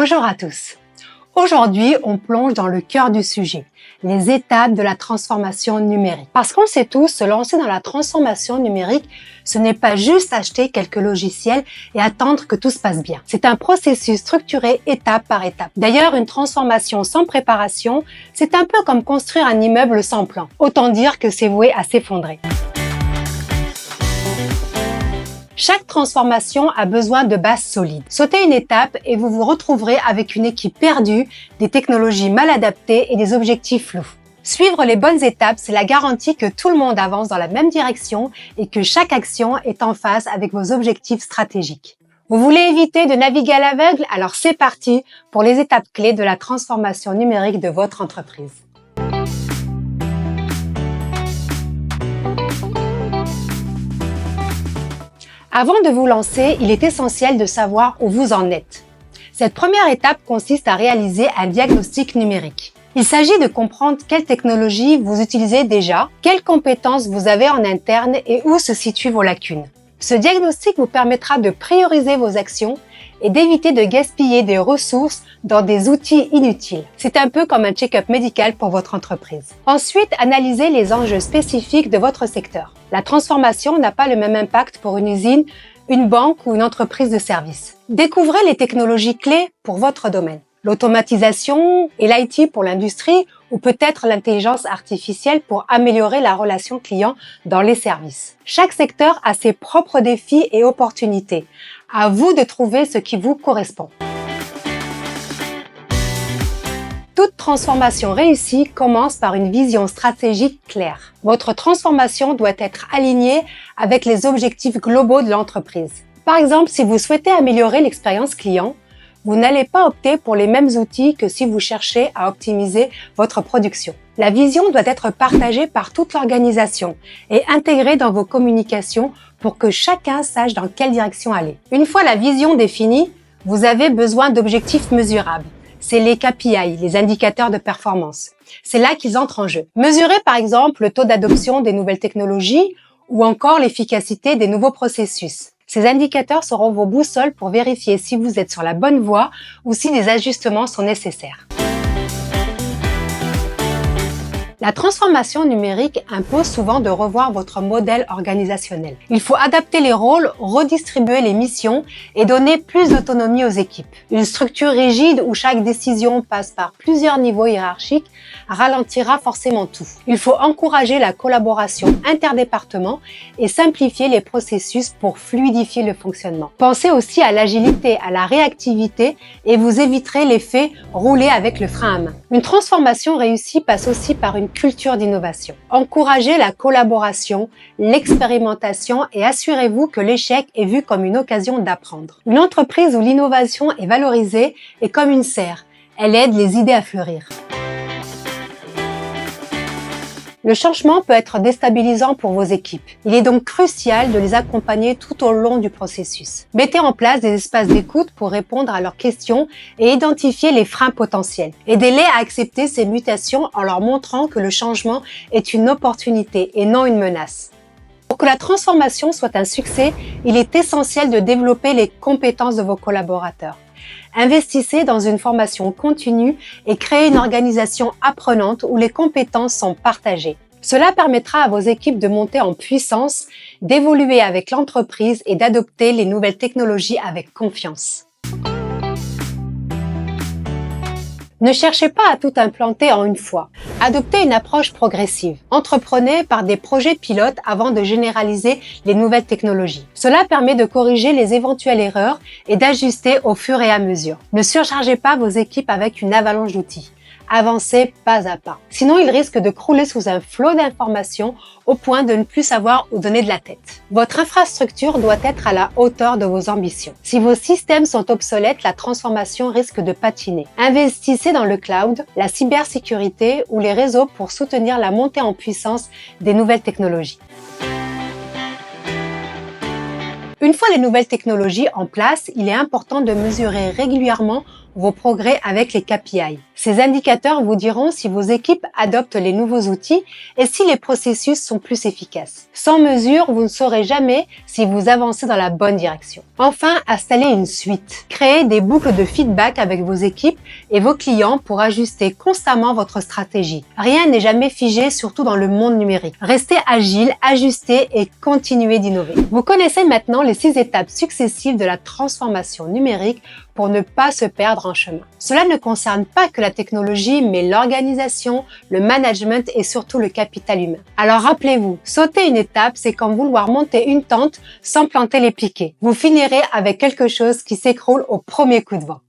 Bonjour à tous. Aujourd'hui, on plonge dans le cœur du sujet, les étapes de la transformation numérique. Parce qu'on le sait tous, se lancer dans la transformation numérique, ce n'est pas juste acheter quelques logiciels et attendre que tout se passe bien. C'est un processus structuré étape par étape. D'ailleurs, une transformation sans préparation, c'est un peu comme construire un immeuble sans plan. Autant dire que c'est voué à s'effondrer. Chaque transformation a besoin de bases solides. Sautez une étape et vous vous retrouverez avec une équipe perdue, des technologies mal adaptées et des objectifs flous. Suivre les bonnes étapes, c'est la garantie que tout le monde avance dans la même direction et que chaque action est en phase avec vos objectifs stratégiques. Vous voulez éviter de naviguer à l'aveugle? Alors c'est parti pour les étapes clés de la transformation numérique de votre entreprise. Avant de vous lancer, il est essentiel de savoir où vous en êtes. Cette première étape consiste à réaliser un diagnostic numérique. Il s'agit de comprendre quelle technologie vous utilisez déjà, quelles compétences vous avez en interne et où se situent vos lacunes. Ce diagnostic vous permettra de prioriser vos actions et d'éviter de gaspiller des ressources dans des outils inutiles. C'est un peu comme un check-up médical pour votre entreprise. Ensuite, analysez les enjeux spécifiques de votre secteur. La transformation n'a pas le même impact pour une usine, une banque ou une entreprise de services. Découvrez les technologies clés pour votre domaine. L'automatisation et l'IT pour l'industrie ou peut-être l'intelligence artificielle pour améliorer la relation client dans les services. Chaque secteur a ses propres défis et opportunités. À vous de trouver ce qui vous correspond. Toute transformation réussie commence par une vision stratégique claire. Votre transformation doit être alignée avec les objectifs globaux de l'entreprise. Par exemple, si vous souhaitez améliorer l'expérience client, vous n'allez pas opter pour les mêmes outils que si vous cherchez à optimiser votre production. La vision doit être partagée par toute l'organisation et intégrée dans vos communications pour que chacun sache dans quelle direction aller. Une fois la vision définie, vous avez besoin d'objectifs mesurables. C'est les KPI, les indicateurs de performance. C'est là qu'ils entrent en jeu. Mesurez par exemple le taux d'adoption des nouvelles technologies ou encore l'efficacité des nouveaux processus. Ces indicateurs seront vos boussoles pour vérifier si vous êtes sur la bonne voie ou si des ajustements sont nécessaires. La transformation numérique impose souvent de revoir votre modèle organisationnel. Il faut adapter les rôles, redistribuer les missions et donner plus d'autonomie aux équipes. Une structure rigide où chaque décision passe par plusieurs niveaux hiérarchiques ralentira forcément tout. Il faut encourager la collaboration interdépartement et simplifier les processus pour fluidifier le fonctionnement. Pensez aussi à l'agilité, à la réactivité et vous éviterez l'effet rouler avec le frein à main. Une transformation réussie passe aussi par une culture d'innovation. Encouragez la collaboration, l'expérimentation et assurez-vous que l'échec est vu comme une occasion d'apprendre. Une entreprise où l'innovation est valorisée est comme une serre. Elle aide les idées à fleurir. Le changement peut être déstabilisant pour vos équipes. Il est donc crucial de les accompagner tout au long du processus. Mettez en place des espaces d'écoute pour répondre à leurs questions et identifier les freins potentiels. Aidez-les à accepter ces mutations en leur montrant que le changement est une opportunité et non une menace. Pour que la transformation soit un succès, il est essentiel de développer les compétences de vos collaborateurs. Investissez dans une formation continue et créez une organisation apprenante où les compétences sont partagées. Cela permettra à vos équipes de monter en puissance, d'évoluer avec l'entreprise et d'adopter les nouvelles technologies avec confiance. Ne cherchez pas à tout implanter en une fois. Adoptez une approche progressive. Entreprenez par des projets pilotes avant de généraliser les nouvelles technologies. Cela permet de corriger les éventuelles erreurs et d'ajuster au fur et à mesure. Ne surchargez pas vos équipes avec une avalanche d'outils. Avancez pas à pas. Sinon, ils risquent de crouler sous un flot d'informations au point de ne plus savoir où donner de la tête. Votre infrastructure doit être à la hauteur de vos ambitions. Si vos systèmes sont obsolètes, la transformation risque de patiner. Investissez dans le cloud, la cybersécurité ou les réseaux pour soutenir la montée en puissance des nouvelles technologies. Une fois soit les nouvelles technologies en place, il est important de mesurer régulièrement vos progrès avec les KPI. Ces indicateurs vous diront si vos équipes adoptent les nouveaux outils et si les processus sont plus efficaces. Sans mesure, vous ne saurez jamais si vous avancez dans la bonne direction. Enfin, installez une suite. Créez des boucles de feedback avec vos équipes et vos clients pour ajuster constamment votre stratégie. Rien n'est jamais figé, surtout dans le monde numérique. Restez agile, ajustez et continuez d'innover. Vous connaissez maintenant les 6 étapes successives de la transformation numérique pour ne pas se perdre en chemin. Cela ne concerne pas que la technologie, mais l'organisation, le management et surtout le capital humain. Alors rappelez-vous, sauter une étape, c'est comme vouloir monter une tente sans planter les piquets. Vous finirez avec quelque chose qui s'écroule au premier coup de vent.